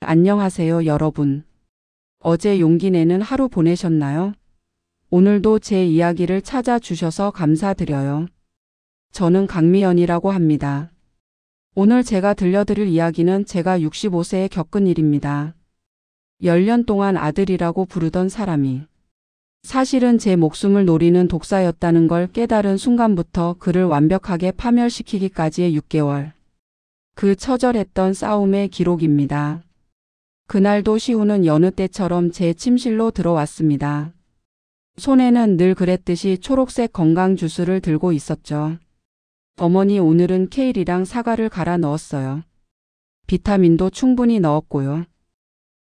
안녕하세요, 여러분. 어제 용기 내는 하루 보내셨나요? 오늘도 제 이야기를 찾아주셔서 감사드려요. 저는 강미연이라고 합니다. 오늘 제가 들려드릴 이야기는 제가 65세에 겪은 일입니다. 10년 동안 아들이라고 부르던 사람이 사실은 제 목숨을 노리는 독사였다는 걸 깨달은 순간부터 그를 완벽하게 파멸시키기까지의 6개월. 그 처절했던 싸움의 기록입니다. 그날도 시우는 여느 때처럼 제 침실로 들어왔습니다. 손에는 늘 그랬듯이 초록색 건강 주스를 들고 있었죠. 어머니, 오늘은 케일이랑 사과를 갈아 넣었어요. 비타민도 충분히 넣었고요.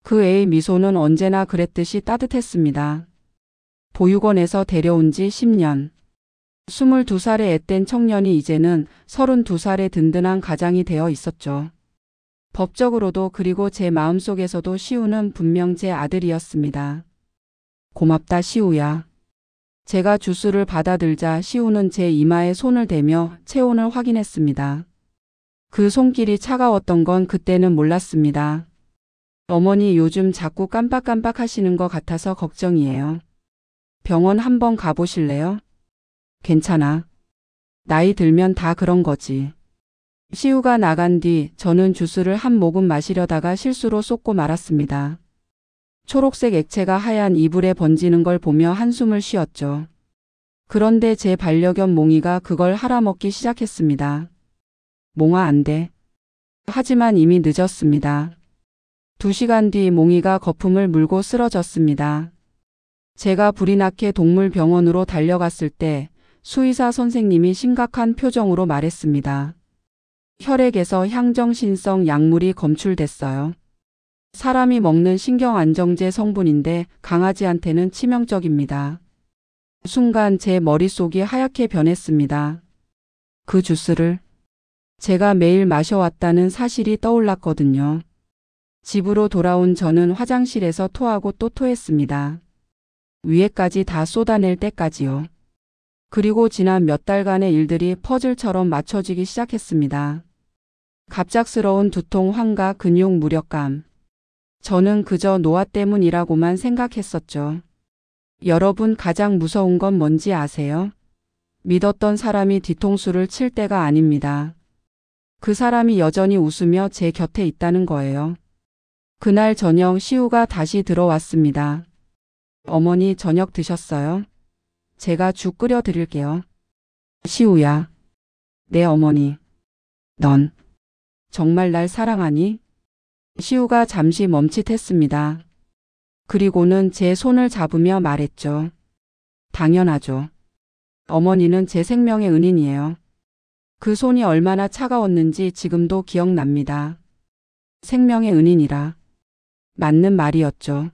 그 애의 미소는 언제나 그랬듯이 따뜻했습니다. 보육원에서 데려온 지 10년. 22살의 앳된 청년이 이제는 32살의 든든한 가장이 되어 있었죠. 법적으로도 그리고 제 마음속에서도 시우는 분명 제 아들이었습니다. 고맙다, 시우야. 제가 주스를 받아들자 시우는 제 이마에 손을 대며 체온을 확인했습니다. 그 손길이 차가웠던 건 그때는 몰랐습니다. 어머니, 요즘 자꾸 깜빡깜빡 하시는 것 같아서 걱정이에요. 병원 한번 가보실래요? 괜찮아. 나이 들면 다 그런 거지. 시우가 나간 뒤 저는 주스를 한 모금 마시려다가 실수로 쏟고 말았습니다. 초록색 액체가 하얀 이불에 번지는 걸 보며 한숨을 쉬었죠. 그런데 제 반려견 몽이가 그걸 할아먹기 시작했습니다. 몽아, 안 돼. 하지만 이미 늦었습니다. 2시간 뒤 몽이가 거품을 물고 쓰러졌습니다. 제가 불이 나게 동물병원으로 달려갔을 때 수의사 선생님이 심각한 표정으로 말했습니다. 혈액에서 향정신성 약물이 검출됐어요. 사람이 먹는 신경안정제 성분인데 강아지한테는 치명적입니다. 순간 제 머릿속이 하얗게 변했습니다. 그 주스를 제가 매일 마셔왔다는 사실이 떠올랐거든요. 집으로 돌아온 저는 화장실에서 토하고 또 토했습니다. 위에까지 다 쏟아낼 때까지요. 그리고 지난 몇 달간의 일들이 퍼즐처럼 맞춰지기 시작했습니다. 갑작스러운 두통, 환각, 근육 무력감. 저는 그저 노화 때문이라고만 생각했었죠. 여러분, 가장 무서운 건 뭔지 아세요? 믿었던 사람이 뒤통수를 칠 때가 아닙니다. 그 사람이 여전히 웃으며 제 곁에 있다는 거예요. 그날 저녁 시우가 다시 들어왔습니다. 어머니, 저녁 드셨어요? 제가 죽 끓여 드릴게요. 시우야. 네, 어머니. 넌 정말 날 사랑하니? 시우가 잠시 멈칫했습니다. 그리고는 제 손을 잡으며 말했죠. 당연하죠. 어머니는 제 생명의 은인이에요. 그 손이 얼마나 차가웠는지 지금도 기억납니다. 생명의 은인이라. 맞는 말이었죠.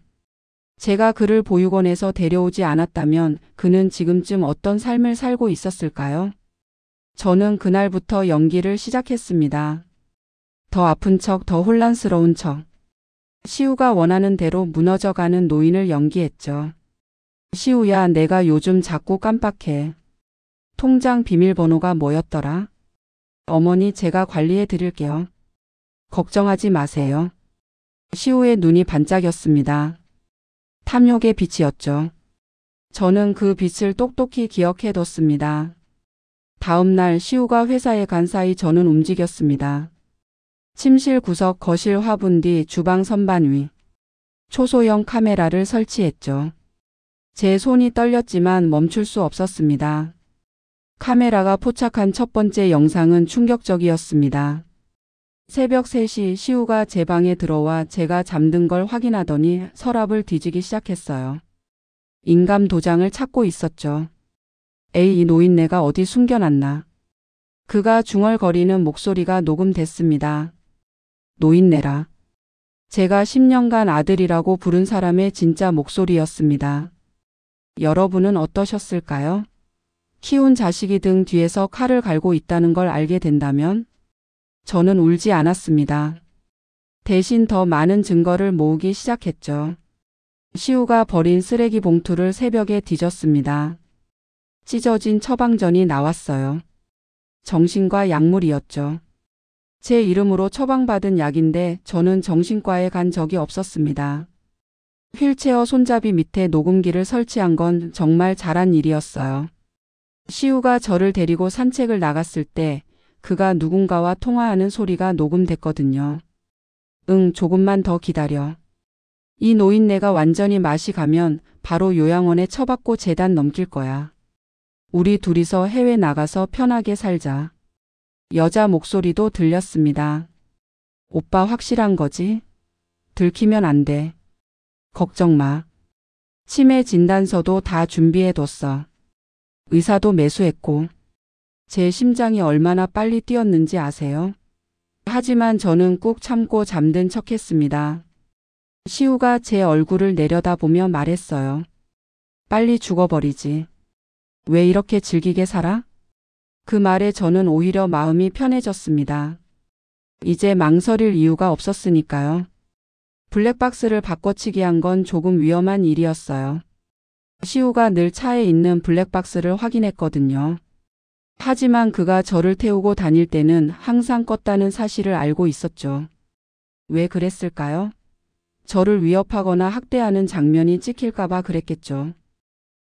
제가 그를 보육원에서 데려오지 않았다면 그는 지금쯤 어떤 삶을 살고 있었을까요? 저는 그날부터 연기를 시작했습니다. 더 아픈 척, 더 혼란스러운 척. 시우가 원하는 대로 무너져가는 노인을 연기했죠. 시우야, 내가 요즘 자꾸 깜빡해. 통장 비밀번호가 뭐였더라? 어머니, 제가 관리해 드릴게요. 걱정하지 마세요. 시우의 눈이 반짝였습니다. 탐욕의 빛이었죠. 저는 그 빛을 똑똑히 기억해뒀습니다. 다음 날 시우가 회사에 간 사이 저는 움직였습니다. 침실 구석, 거실 화분 뒤, 주방 선반 위. 초소형 카메라를 설치했죠. 제 손이 떨렸지만 멈출 수 없었습니다. 카메라가 포착한 첫 번째 영상은 충격적이었습니다. 새벽 3시 시우가 제 방에 들어와 제가 잠든 걸 확인하더니 서랍을 뒤지기 시작했어요. 인감 도장을 찾고 있었죠. 에이, 이 노인네가 어디 숨겨놨나. 그가 중얼거리는 목소리가 녹음됐습니다. 노인네라. 제가 10년간 아들이라고 부른 사람의 진짜 목소리였습니다. 여러분은 어떠셨을까요? 키운 자식이 등 뒤에서 칼을 갈고 있다는 걸 알게 된다면? 저는 울지 않았습니다. 대신 더 많은 증거를 모으기 시작했죠. 시우가 버린 쓰레기 봉투를 새벽에 뒤졌습니다. 찢어진 처방전이 나왔어요. 정신과 약물이었죠. 제 이름으로 처방받은 약인데 저는 정신과에 간 적이 없었습니다. 휠체어 손잡이 밑에 녹음기를 설치한 건 정말 잘한 일이었어요. 시우가 저를 데리고 산책을 나갔을 때 그가 누군가와 통화하는 소리가 녹음됐거든요. 응, 조금만 더 기다려. 이 노인네가 완전히 맛이 가면 바로 요양원에 처박고 재단 넘길 거야. 우리 둘이서 해외 나가서 편하게 살자. 여자 목소리도 들렸습니다. 오빠 확실한 거지? 들키면 안 돼. 걱정 마. 치매 진단서도 다 준비해뒀어. 의사도 매수했고. 제 심장이 얼마나 빨리 뛰었는지 아세요? 하지만 저는 꾹 참고 잠든 척했습니다. 시우가 제 얼굴을 내려다보며 말했어요. 빨리 죽어버리지. 왜 이렇게 즐기게 살아? 그 말에 저는 오히려 마음이 편해졌습니다. 이제 망설일 이유가 없었으니까요. 블랙박스를 바꿔치기 한 건 조금 위험한 일이었어요. 시우가 늘 차에 있는 블랙박스를 확인했거든요. 하지만 그가 저를 태우고 다닐 때는 항상 껐다는 사실을 알고 있었죠. 왜 그랬을까요? 저를 위협하거나 학대하는 장면이 찍힐까봐 그랬겠죠.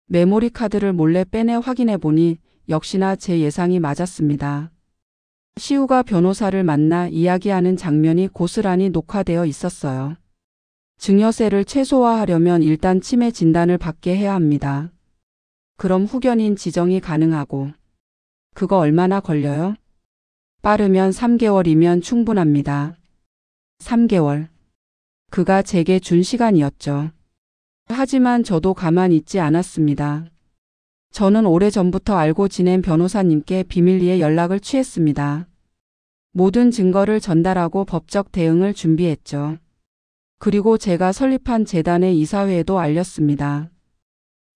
메모리 카드를 몰래 빼내 확인해 보니 역시나 제 예상이 맞았습니다. 시우가 변호사를 만나 이야기하는 장면이 고스란히 녹화되어 있었어요. 증여세를 최소화하려면 일단 치매 진단을 받게 해야 합니다. 그럼 후견인 지정이 가능하고. 그거 얼마나 걸려요? 빠르면 3개월이면 충분합니다. 3개월. 그가 제게 준 시간이었죠. 하지만 저도 가만히 있지 않았습니다. 저는 오래전부터 알고 지낸 변호사님께 비밀리에 연락을 취했습니다. 모든 증거를 전달하고 법적 대응을 준비했죠. 그리고 제가 설립한 재단의 이사회에도 알렸습니다.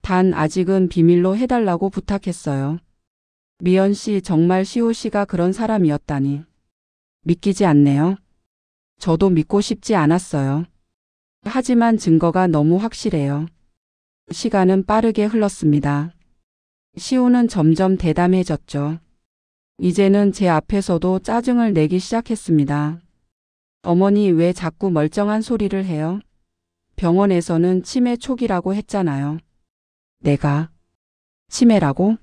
단 아직은 비밀로 해달라고 부탁했어요. 미연 씨, 정말 시우 씨가 그런 사람이었다니. 믿기지 않네요. 저도 믿고 싶지 않았어요. 하지만 증거가 너무 확실해요. 시간은 빠르게 흘렀습니다. 시우는 점점 대담해졌죠. 이제는 제 앞에서도 짜증을 내기 시작했습니다. 어머니, 왜 자꾸 멀쩡한 소리를 해요? 병원에서는 치매 초기라고 했잖아요. 내가 치매라고?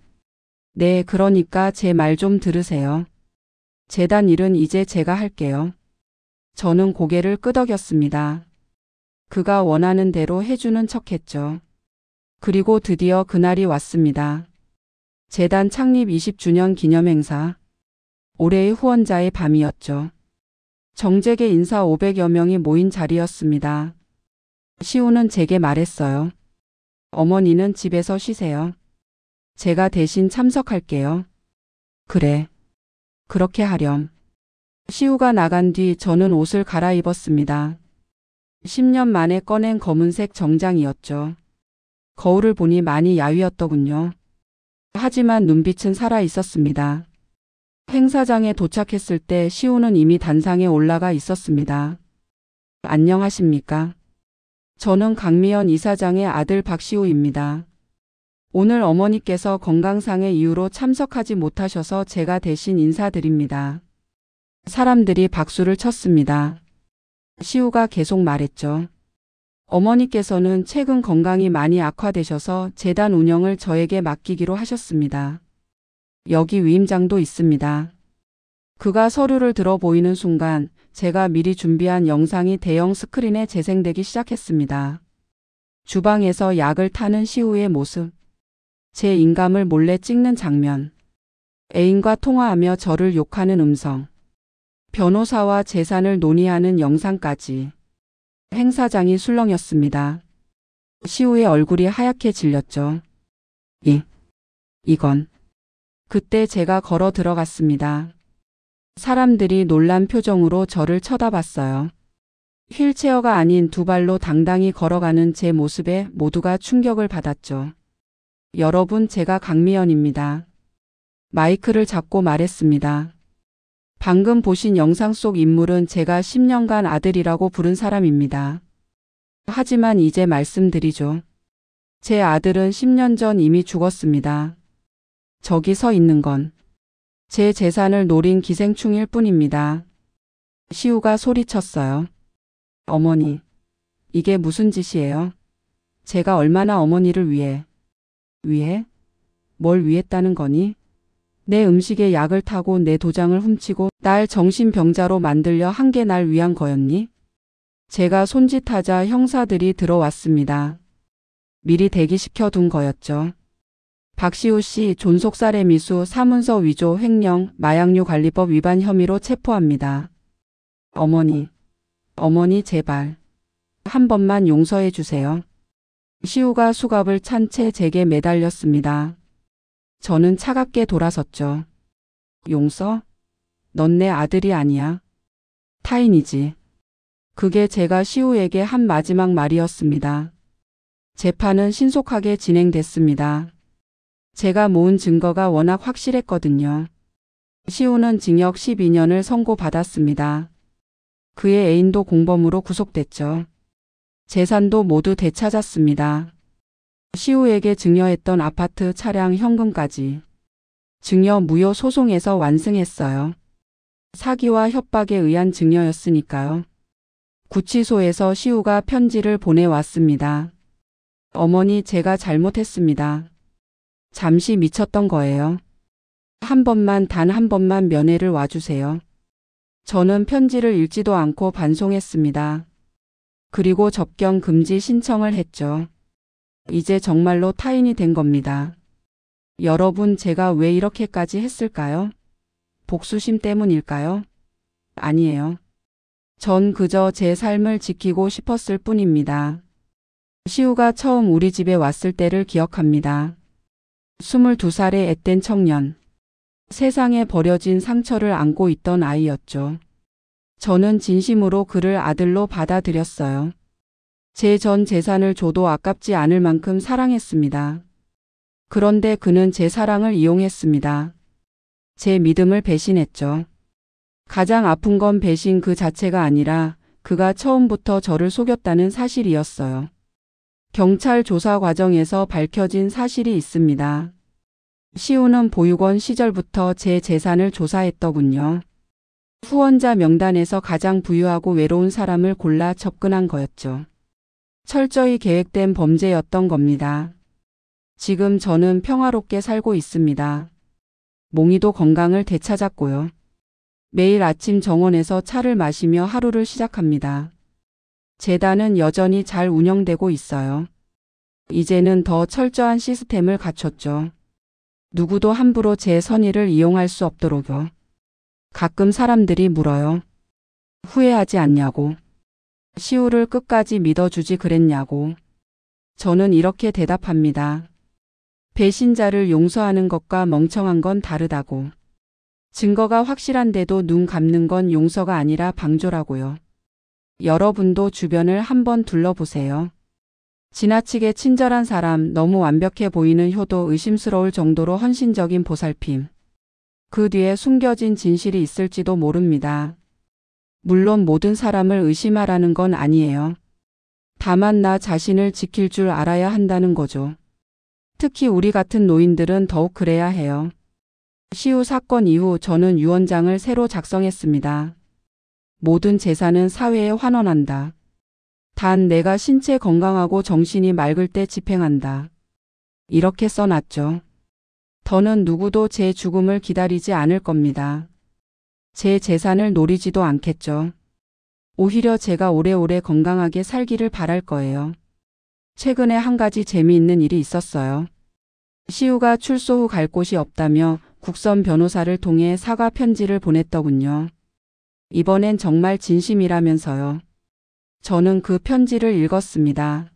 네, 그러니까 제 말 좀 들으세요. 재단 일은 이제 제가 할게요. 저는 고개를 끄덕였습니다. 그가 원하는 대로 해주는 척했죠. 그리고 드디어 그날이 왔습니다. 재단 창립 20주년 기념행사. 올해의 후원자의 밤이었죠. 정재계 인사 500여 명이 모인 자리였습니다. 시우는 제게 말했어요. 어머니는 집에서 쉬세요. 제가 대신 참석할게요. 그래. 그렇게 하렴. 시우가 나간 뒤 저는 옷을 갈아입었습니다. 10년 만에 꺼낸 검은색 정장이었죠. 거울을 보니 많이 야위었더군요. 하지만 눈빛은 살아 있었습니다. 행사장에 도착했을 때 시우는 이미 단상에 올라가 있었습니다. 안녕하십니까? 저는 강미연 이사장의 아들 박시우입니다. 오늘 어머니께서 건강상의 이유로 참석하지 못하셔서 제가 대신 인사드립니다. 사람들이 박수를 쳤습니다. 시우가 계속 말했죠. 어머니께서는 최근 건강이 많이 악화되셔서 재단 운영을 저에게 맡기기로 하셨습니다. 여기 위임장도 있습니다. 그가 서류를 들어 보이는 순간 제가 미리 준비한 영상이 대형 스크린에 재생되기 시작했습니다. 주방에서 약을 타는 시우의 모습. 제 인감을 몰래 찍는 장면. 애인과 통화하며 저를 욕하는 음성. 변호사와 재산을 논의하는 영상까지. 행사장이 술렁였습니다. 시우의 얼굴이 하얗게 질렸죠. 이건. 그때 제가 걸어 들어갔습니다. 사람들이 놀란 표정으로 저를 쳐다봤어요. 휠체어가 아닌 두 발로 당당히 걸어가는 제 모습에 모두가 충격을 받았죠. 여러분, 제가 강미연입니다. 마이크를 잡고 말했습니다. 방금 보신 영상 속 인물은 제가 10년간 아들이라고 부른 사람입니다. 하지만 이제 말씀드리죠. 제 아들은 10년 전 이미 죽었습니다. 저기 서 있는 건 제 재산을 노린 기생충일 뿐입니다. 시우가 소리쳤어요. 어머니, 이게 무슨 짓이에요? 제가 얼마나 어머니를 위해? 뭘 위했다는 거니? 내 음식에 약을 타고 내 도장을 훔치고 날 정신병자로 만들려 한 게 날 위한 거였니? 제가 손짓하자 형사들이 들어왔습니다. 미리 대기시켜 둔 거였죠. 박시우 씨 존속살해 미수 사문서 위조 횡령 마약류 관리법 위반 혐의로 체포합니다. 어머니 제발 한 번만 용서해 주세요. 시우가 수갑을 찬 채 제게 매달렸습니다. 저는 차갑게 돌아섰죠. 용서? 넌 내 아들이 아니야. 타인이지. 그게 제가 시우에게 한 마지막 말이었습니다. 재판은 신속하게 진행됐습니다. 제가 모은 증거가 워낙 확실했거든요. 시우는 징역 12년을 선고받았습니다. 그의 애인도 공범으로 구속됐죠. 재산도 모두 되찾았습니다. 시우에게 증여했던 아파트, 차량, 현금까지. 증여 무효 소송에서 완승했어요. 사기와 협박에 의한 증여였으니까요. 구치소에서 시우가 편지를 보내왔습니다. 어머니, 제가 잘못했습니다. 잠시 미쳤던 거예요. 한 번만, 단 한 번만 면회를 와주세요. 저는 편지를 읽지도 않고 반송했습니다. 그리고 접견 금지 신청을 했죠. 이제 정말로 타인이 된 겁니다. 여러분, 제가 왜 이렇게까지 했을까요? 복수심 때문일까요? 아니에요. 전 그저 제 삶을 지키고 싶었을 뿐입니다. 시우가 처음 우리 집에 왔을 때를 기억합니다. 22살의 앳된 청년. 세상에 버려진 상처를 안고 있던 아이였죠. 저는 진심으로 그를 아들로 받아들였어요. 제 전 재산을 줘도 아깝지 않을 만큼 사랑했습니다. 그런데 그는 제 사랑을 이용했습니다. 제 믿음을 배신했죠. 가장 아픈 건 배신 그 자체가 아니라 그가 처음부터 저를 속였다는 사실이었어요. 경찰 조사 과정에서 밝혀진 사실이 있습니다. 시우는 보육원 시절부터 제 재산을 조사했더군요. 후원자 명단에서 가장 부유하고 외로운 사람을 골라 접근한 거였죠. 철저히 계획된 범죄였던 겁니다. 지금 저는 평화롭게 살고 있습니다. 몽이도 건강을 되찾았고요. 매일 아침 정원에서 차를 마시며 하루를 시작합니다. 재단은 여전히 잘 운영되고 있어요. 이제는 더 철저한 시스템을 갖췄죠. 누구도 함부로 제 선의를 이용할 수 없도록요. 가끔 사람들이 물어요. 후회하지 않냐고. 시우를 끝까지 믿어주지 그랬냐고. 저는 이렇게 대답합니다. 배신자를 용서하는 것과 멍청한 건 다르다고. 증거가 확실한데도 눈 감는 건 용서가 아니라 방조라고요. 여러분도 주변을 한번 둘러보세요. 지나치게 친절한 사람, 너무 완벽해 보이는 효도, 의심스러울 정도로 헌신적인 보살핌. 그 뒤에 숨겨진 진실이 있을지도 모릅니다. 물론 모든 사람을 의심하라는 건 아니에요. 다만 나 자신을 지킬 줄 알아야 한다는 거죠. 특히 우리 같은 노인들은 더욱 그래야 해요. 시우 사건 이후 저는 유언장을 새로 작성했습니다. 모든 재산은 사회에 환원한다. 단 내가 신체 건강하고 정신이 맑을 때 집행한다. 이렇게 써놨죠. 더는 누구도 제 죽음을 기다리지 않을 겁니다. 제 재산을 노리지도 않겠죠. 오히려 제가 오래오래 건강하게 살기를 바랄 거예요. 최근에 한 가지 재미있는 일이 있었어요. 시우가 출소 후 갈 곳이 없다며 국선 변호사를 통해 사과 편지를 보냈더군요. 이번엔 정말 진심이라면서요. 저는 그 편지를 읽었습니다.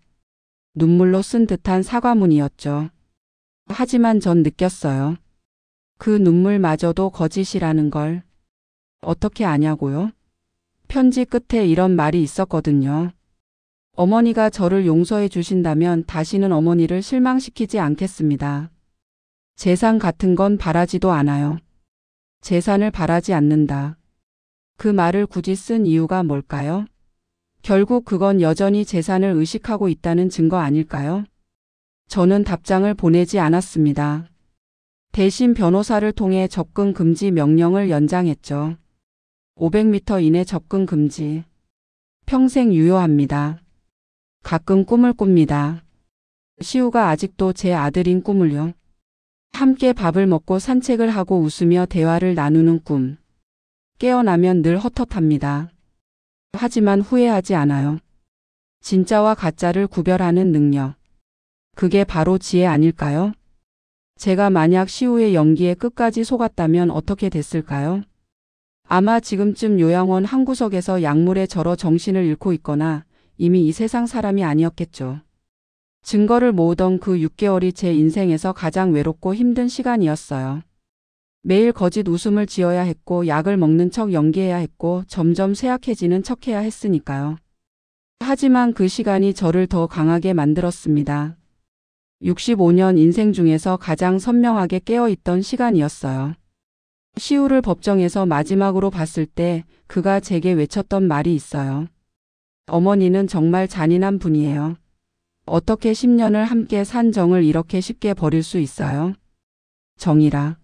눈물로 쓴 듯한 사과문이었죠. 하지만 전 느꼈어요. 그 눈물마저도 거짓이라는 걸. 어떻게 아냐고요? 편지 끝에 이런 말이 있었거든요. 어머니가 저를 용서해 주신다면 다시는 어머니를 실망시키지 않겠습니다. 재산 같은 건 바라지도 않아요. 재산을 바라지 않는다. 그 말을 굳이 쓴 이유가 뭘까요? 결국 그건 여전히 재산을 의식하고 있다는 증거 아닐까요? 저는 답장을 보내지 않았습니다. 대신 변호사를 통해 접근 금지 명령을 연장했죠. 500m 이내 접근 금지. 평생 유효합니다. 가끔 꿈을 꿉니다. 시우가 아직도 제 아들인 꿈을요. 함께 밥을 먹고 산책을 하고 웃으며 대화를 나누는 꿈. 깨어나면 늘 헛헛합니다. 하지만 후회하지 않아요. 진짜와 가짜를 구별하는 능력. 그게 바로 지혜 아닐까요? 제가 만약 시우의 연기에 끝까지 속았다면 어떻게 됐을까요? 아마 지금쯤 요양원 한 구석에서 약물에 절어 정신을 잃고 있거나 이미 이 세상 사람이 아니었겠죠. 증거를 모으던 그 6개월이 제 인생에서 가장 외롭고 힘든 시간이었어요. 매일 거짓 웃음을 지어야 했고 약을 먹는 척 연기해야 했고 점점 쇠약해지는 척해야 했으니까요. 하지만 그 시간이 저를 더 강하게 만들었습니다. 65년 인생 중에서 가장 선명하게 깨어있던 시간이었어요. 시우를 법정에서 마지막으로 봤을 때 그가 제게 외쳤던 말이 있어요. 어머니는 정말 잔인한 분이에요. 어떻게 10년을 함께 산 정을 이렇게 쉽게 버릴 수 있어요? 정이라.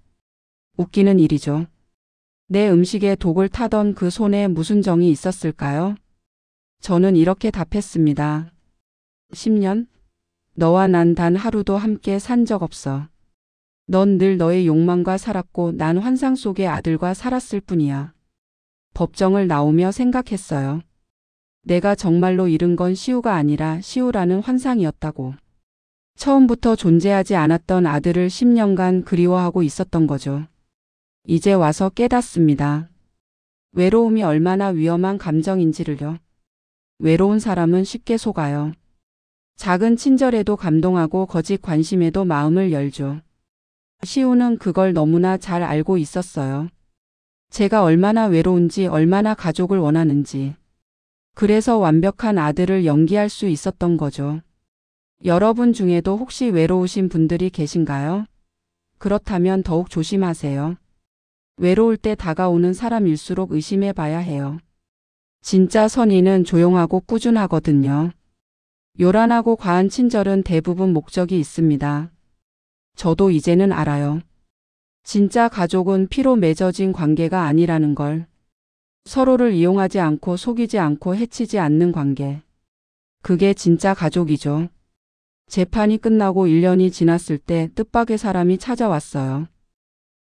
웃기는 일이죠. 내 음식에 독을 타던 그 손에 무슨 정이 있었을까요? 저는 이렇게 답했습니다. 10년? 너와 난 단 하루도 함께 산 적 없어. 넌 늘 너의 욕망과 살았고 난 환상 속의 아들과 살았을 뿐이야. 법정을 나오며 생각했어요. 내가 정말로 잃은 건 시우가 아니라 시우라는 환상이었다고. 처음부터 존재하지 않았던 아들을 10년간 그리워하고 있었던 거죠. 이제 와서 깨닫습니다. 외로움이 얼마나 위험한 감정인지를요. 외로운 사람은 쉽게 속아요. 작은 친절에도 감동하고 거짓 관심에도 마음을 열죠. 시우는 그걸 너무나 잘 알고 있었어요. 제가 얼마나 외로운지, 얼마나 가족을 원하는지. 그래서 완벽한 아들을 연기할 수 있었던 거죠. 여러분 중에도 혹시 외로우신 분들이 계신가요? 그렇다면 더욱 조심하세요. 외로울 때 다가오는 사람일수록 의심해 봐야 해요. 진짜 선의는 조용하고 꾸준하거든요. 요란하고 과한 친절은 대부분 목적이 있습니다. 저도 이제는 알아요. 진짜 가족은 피로 맺어진 관계가 아니라는 걸. 서로를 이용하지 않고 속이지 않고 해치지 않는 관계. 그게 진짜 가족이죠. 재판이 끝나고 1년이 지났을 때 뜻밖의 사람이 찾아왔어요.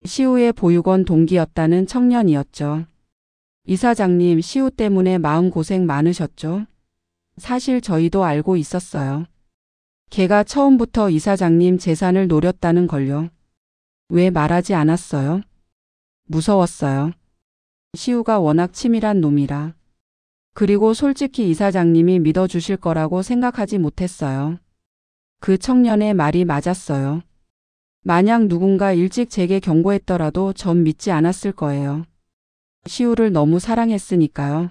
시우의 보육원 동기였다는 청년이었죠. 이사장님, 시우 때문에 마음고생 많으셨죠? 사실 저희도 알고 있었어요. 걔가 처음부터 이사장님 재산을 노렸다는 걸요. 왜 말하지 않았어요? 무서웠어요. 시우가 워낙 치밀한 놈이라. 그리고 솔직히 이사장님이 믿어주실 거라고 생각하지 못했어요. 그 청년의 말이 맞았어요. 만약 누군가 일찍 제게 경고했더라도 전 믿지 않았을 거예요. 시우를 너무 사랑했으니까요.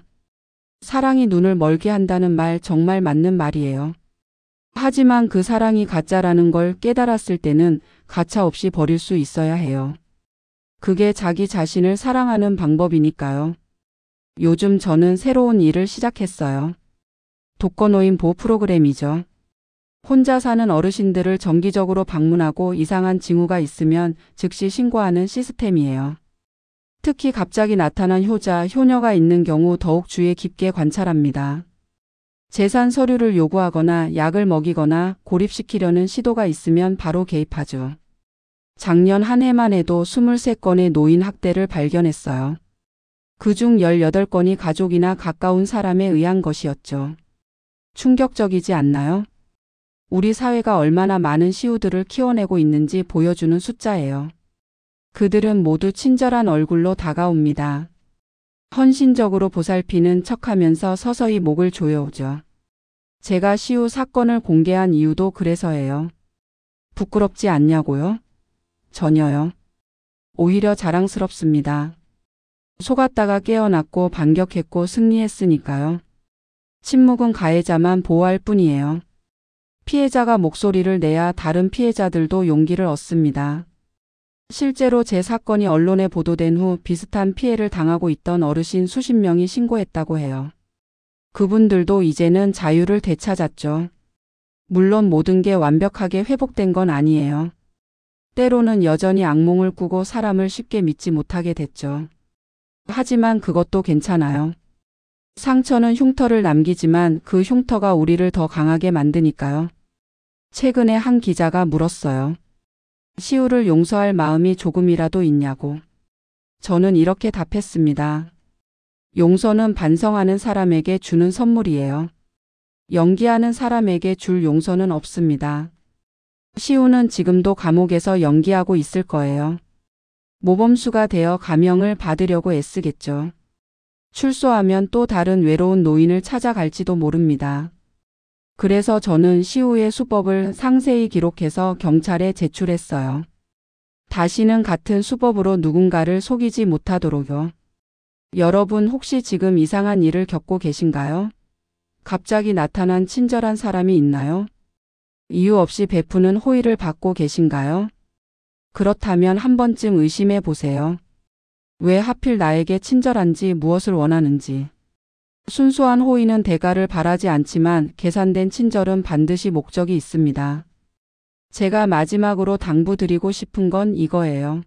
사랑이 눈을 멀게 한다는 말 정말 맞는 말이에요. 하지만 그 사랑이 가짜라는 걸 깨달았을 때는 가차없이 버릴 수 있어야 해요. 그게 자기 자신을 사랑하는 방법이니까요. 요즘 저는 새로운 일을 시작했어요. 독거노인 보호 프로그램이죠. 혼자 사는 어르신들을 정기적으로 방문하고 이상한 징후가 있으면 즉시 신고하는 시스템이에요. 특히 갑자기 나타난 효자, 효녀가 있는 경우 더욱 주의 깊게 관찰합니다. 재산 서류를 요구하거나 약을 먹이거나 고립시키려는 시도가 있으면 바로 개입하죠. 작년 한 해만 해도 23건의 노인 학대를 발견했어요. 그중 18건이 가족이나 가까운 사람에 의한 것이었죠. 충격적이지 않나요? 우리 사회가 얼마나 많은 시우들을 키워내고 있는지 보여주는 숫자예요. 그들은 모두 친절한 얼굴로 다가옵니다. 헌신적으로 보살피는 척하면서 서서히 목을 조여오죠. 제가 시우 사건을 공개한 이유도 그래서예요. 부끄럽지 않냐고요? 전혀요. 오히려 자랑스럽습니다. 속았다가 깨어났고 반격했고 승리했으니까요. 침묵은 가해자만 보호할 뿐이에요. 피해자가 목소리를 내야 다른 피해자들도 용기를 얻습니다. 실제로 제 사건이 언론에 보도된 후 비슷한 피해를 당하고 있던 어르신 수십 명이 신고했다고 해요. 그분들도 이제는 자유를 되찾았죠. 물론 모든 게 완벽하게 회복된 건 아니에요. 때로는 여전히 악몽을 꾸고 사람을 쉽게 믿지 못하게 됐죠. 하지만 그것도 괜찮아요. 상처는 흉터를 남기지만 그 흉터가 우리를 더 강하게 만드니까요. 최근에 한 기자가 물었어요. 시우를 용서할 마음이 조금이라도 있냐고. 저는 이렇게 답했습니다. 용서는 반성하는 사람에게 주는 선물이에요. 연기하는 사람에게 줄 용서는 없습니다. 시우는 지금도 감옥에서 연기하고 있을 거예요. 모범수가 되어 감형을 받으려고 애쓰겠죠. 출소하면 또 다른 외로운 노인을 찾아갈지도 모릅니다. 그래서 저는 시우의 수법을 상세히 기록해서 경찰에 제출했어요. 다시는 같은 수법으로 누군가를 속이지 못하도록요. 여러분 혹시 지금 이상한 일을 겪고 계신가요? 갑자기 나타난 친절한 사람이 있나요? 이유 없이 베푸는 호의를 받고 계신가요? 그렇다면 한 번쯤 의심해 보세요. 왜 하필 나에게 친절한지 무엇을 원하는지. 순수한 호의는 대가를 바라지 않지만 계산된 친절은 반드시 목적이 있습니다. 제가 마지막으로 당부드리고 싶은 건 이거예요.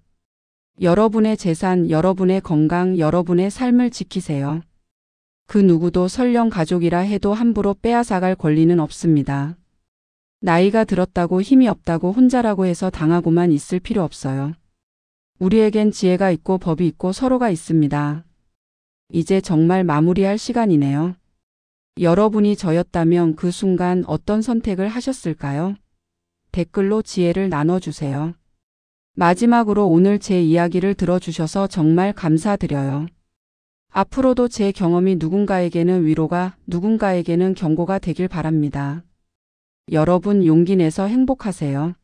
여러분의 재산, 여러분의 건강, 여러분의 삶을 지키세요. 그 누구도 설령 가족이라 해도 함부로 빼앗아갈 권리는 없습니다. 나이가 들었다고 힘이 없다고 혼자라고 해서 당하고만 있을 필요 없어요. 우리에겐 지혜가 있고 법이 있고 서로가 있습니다. 이제 정말 마무리할 시간이네요. 여러분이 저였다면 그 순간 어떤 선택을 하셨을까요? 댓글로 지혜를 나눠주세요. 마지막으로 오늘 제 이야기를 들어주셔서 정말 감사드려요. 앞으로도 제 경험이 누군가에게는 위로가, 누군가에게는 경고가 되길 바랍니다. 여러분 용기 내서 행복하세요.